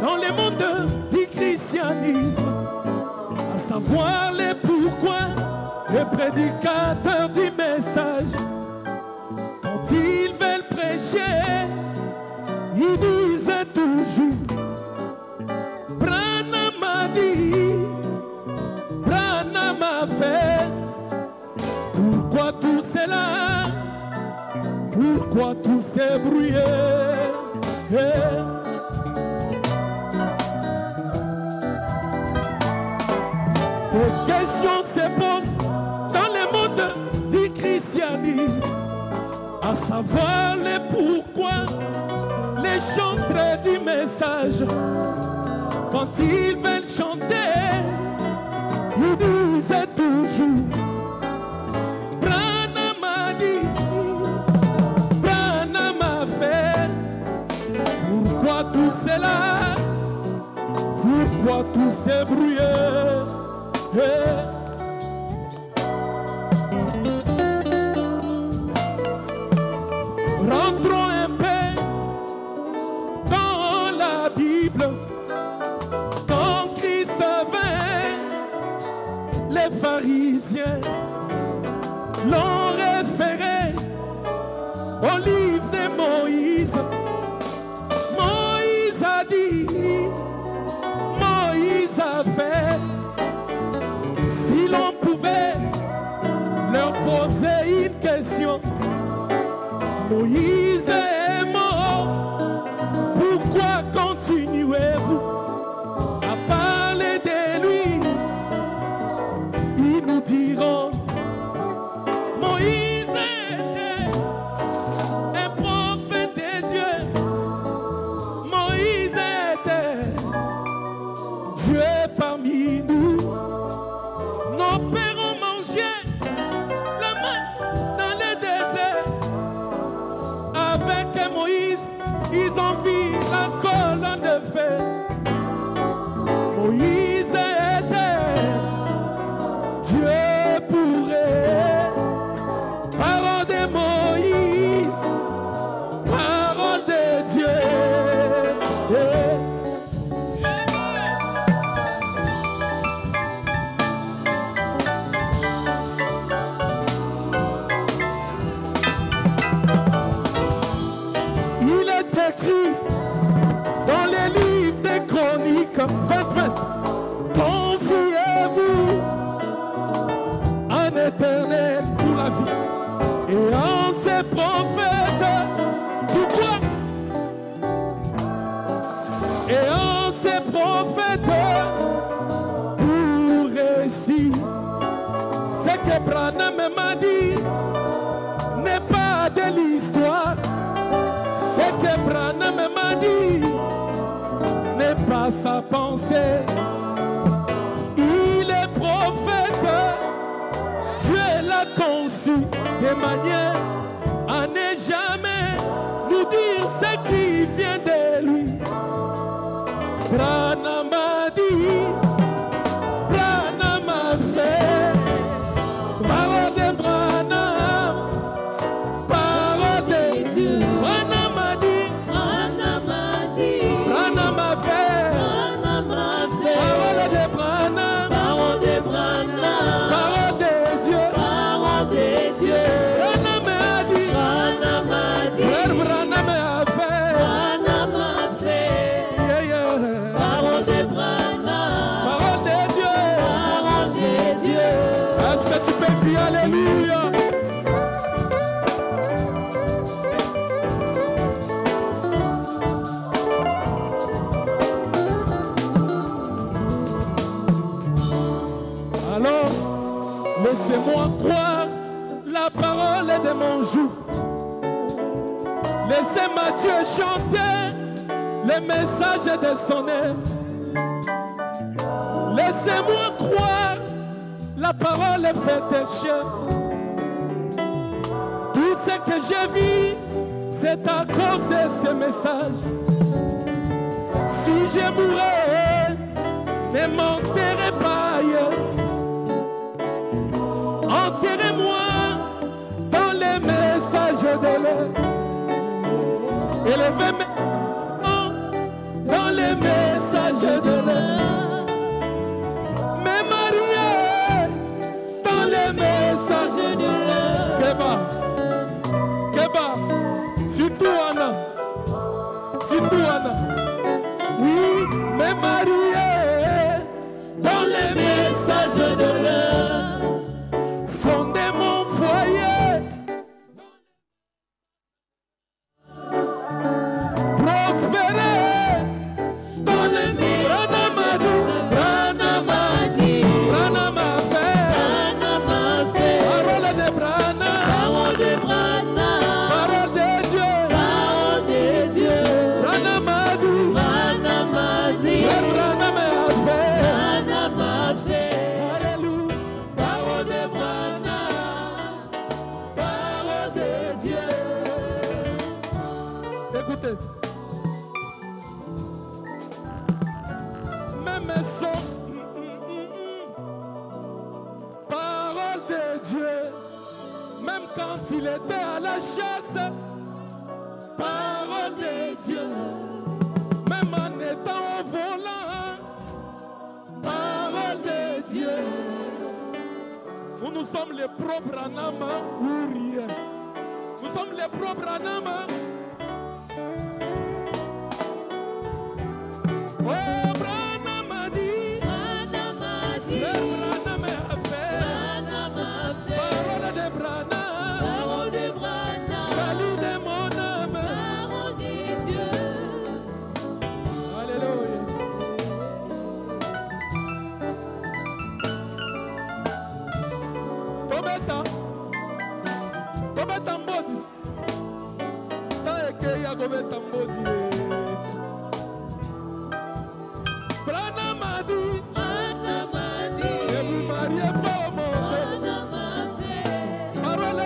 dans le monde du christianisme, à savoir les pourquoi, les prédicateurs du message, quand ils veulent prêcher, ils disent toujours Branham a dit, Branham a fait. Pourquoi tout cela? Pourquoi tout ces brouillés? Des questions se posent dans le monde du christianisme, à savoir les pourquoi, les chanteurs du message, quand ils veulent chanter, ils disent toujours Branham a dit, Branham a fait. Pourquoi tout cela? Pourquoi tout s'est brouillé? Rentrons un peu dans la Bible. Quand Christ vint, les pharisiens l'ont référé au livre de Moïse. Moïse a dit, Moïse a fait. Si l'on pouvait leur poser une question, Moïse est mort, pourquoi continuez-vous à parler de lui? Ils nous diront, Moïse était un prophète de Dieu. Moïse était Dieu parmi nous. Nos pères ont mangé la main dans le désert. Avec Moïse, ils ont vu la colonne de feu. Moïse était Dieu pour eux. Parole de Moïse, parole de Dieu. Il est écrit dans les livres des Chroniques 20-20, confiez-vous en Éternel pour la vie et en ses prophètes. Pourquoi? Et en ses prophètes pour réussir. Ce que Branham m'a dit n'est pas de l'histoire. Ce que Branham m'a dit n'est pas sa pensée. Il est prophète, Dieu l'a conçu de manière à ne jamais nous dire ce qui vient de lui. Branham a dit, Branham a fait. Parole de Branham, parole de Dieu. Branham a dit, Branham a Dieu chantait les messages de son âme. Laissez-moi croire, la parole est faite des chiens. Tout ce que j'ai vu, c'est à cause de ces messages. Si je mourais, ne m'enterrez pas ailleurs. Enterrez-moi dans les messages de l'air. Élevez-moi dans les messages de l'air. Me marier dans les messages de l'air. Keba, c'est tout Anna. Oui, me marier dans les messages de l'air. Fonder mon foyer. Prospérer dans les messages de l'air. Brana m'a fait. Parole de Brana. Parole de Dieu. Brana m'a dit. Brana m'a fait. Alléluia. Parole de Brana. Parole de Dieu. Écoutez. Même son. Parole de Dieu. Même quand il était à la chasse. Parole de Dieu. Même en étant au volant. Parole de Dieu. Nous sommes les propres Anama ou rien. Nous sommes les propres Anama. Oh, Branham a dit. Branham a fait. Parole de Branham. Salut de mon âme. Alléluia. Tobeta mbodi. Ta eke ya gobeta mbodi. Branham a dit. Ne vous mariez pas au monde. Parole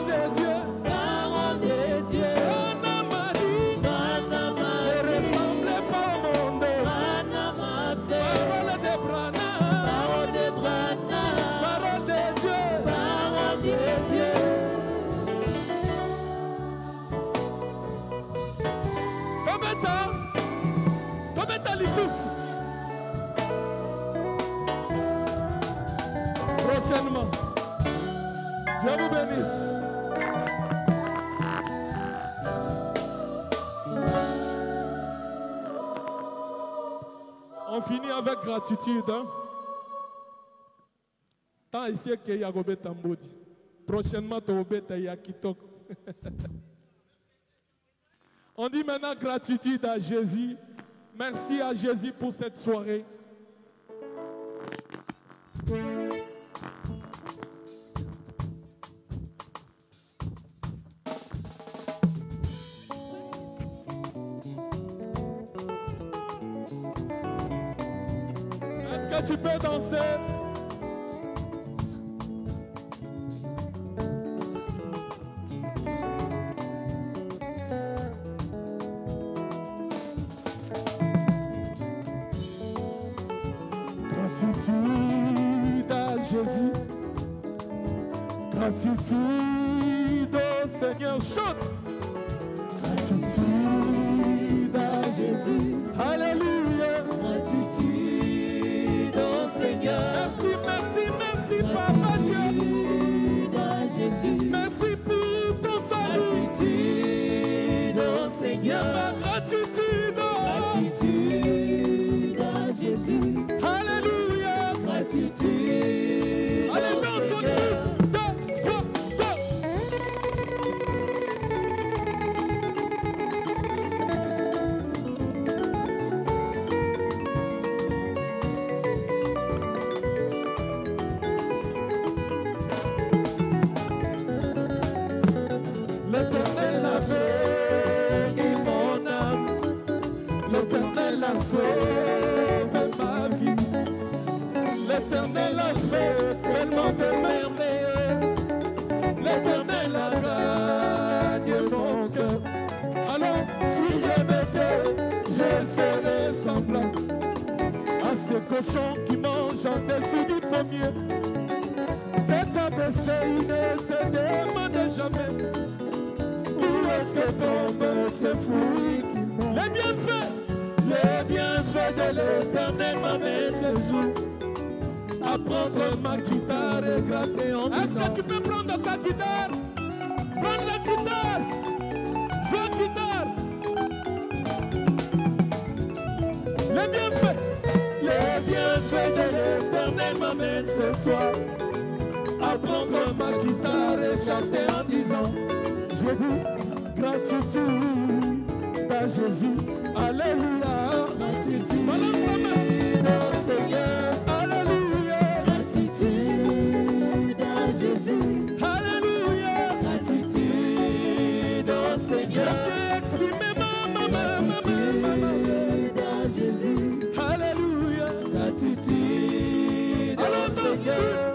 de Dieu. Branham a dit. Ne ressemblez pas au monde. Parole de Branham. Parole de Dieu. Tobeta lisusu. Prochainement. Dieu vous bénisse. On finit avec gratitude. Hein? Tant ici qu'il y a Gobeta Mbodi. Prochainement, tu vas y Kitoko. On dit maintenant gratitude à Jésus. Merci à Jésus pour cette soirée. Est-ce que tu peux danser? Gratitude à Jésus. Gratitude au Seigneur. Chante. Gratitude à Jésus. Alléluia. Gratitude au Seigneur. Merci, merci, merci, Papa Dieu. Gratitude à Jésus. Merci pour ton salut. Gratitude au Seigneur. Ma gratitude. Gratitude à Jésus. Alléluia. Gratitude. Allez, danse, on dit. 2, 3, 2. sauvé ma vie. L'Éternel a fait tellement de merveilles. L'Éternel a gagné mon cœur. Alors, si je m'étais, je serais semblable à ce cochon qui mange en dessous du pommier. Tête abaissée, il ne se demande jamais où est-ce que tombent ces fruits qui mangent. Les bienfaits de l'Éternel m'amènent ce jour à prendre ma guitare et gratter en disant. Est-ce que tu peux prendre ta guitare? Prends la guitare. Sa guitare. Les bienfaits de l'Éternel m'amènent ce soir à prendre ma guitare et chanter en disant. Je dis gratitude à Jésus. Alléluia. Gratitude au Seigneur. Alléluia. Gratitude à Jésus. Alléluia. Gratitude au Seigneur. Je peux exprimer ma gratitude à Jésus. Alléluia. Gratitude au Seigneur.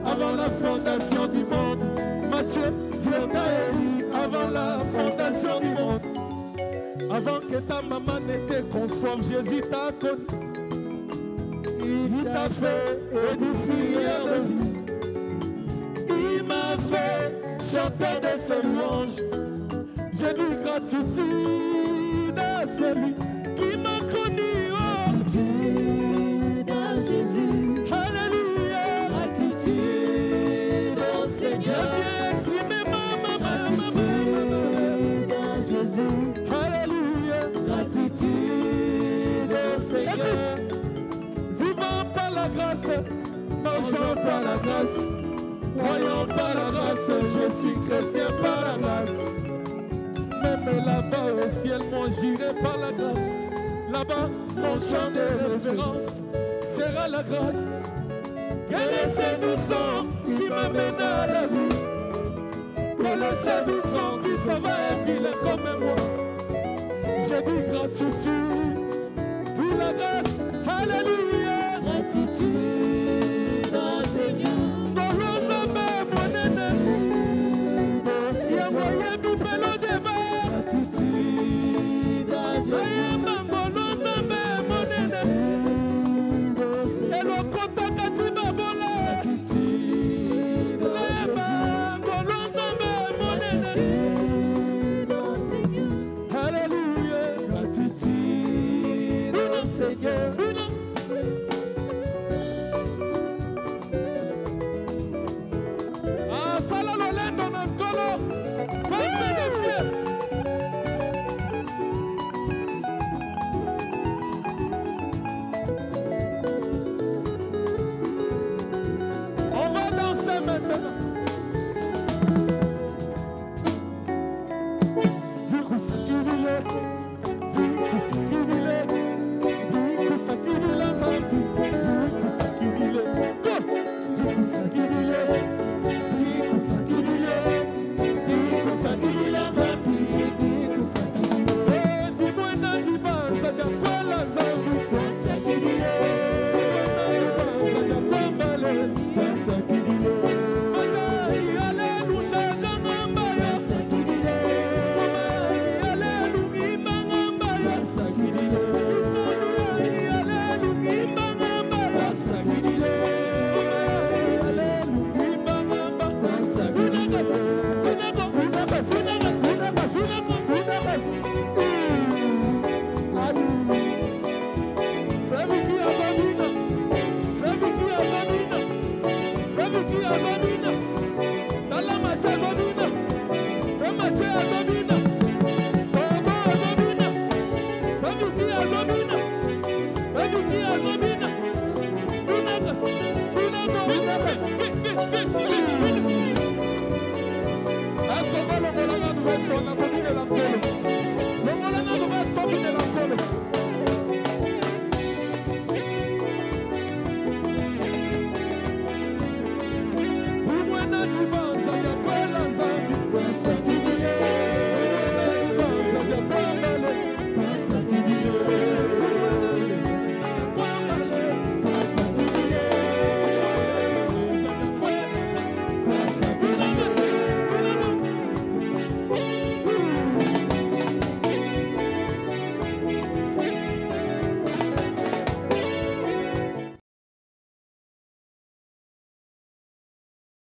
Avant la fondation du monde, Matthieu, Dieu t'a élu avant la fondation du monde. Avant que ta maman ne te conçoive, Jésus t'a connu. Il t'a fait édifier de vie. Il m'a fait chanter de ses louanges. J'ai dit gratitude à celui qui m'a connu. Oh. Gratitude à Jésus. Alléluia. Gratitude au Seigneur. Je viens exprimer ma gratitude à Jésus. Alléluia. Gratitude au Seigneur. Vivant par la grâce, marchant par la grâce, croyant par la grâce, je suis chrétien par la grâce. Même là-bas au ciel, moi j'irai par la grâce. Là-bas, mon chant de référence sera la grâce. Quel est ce doux sang qui m'amène à la vie? Quel est ce doux sang qui sauve un vilain comme moi? J'ai dit gratitude pour la grâce. Alléluia. Gratitude à Jésus. Gratitude à Jésus. Zambi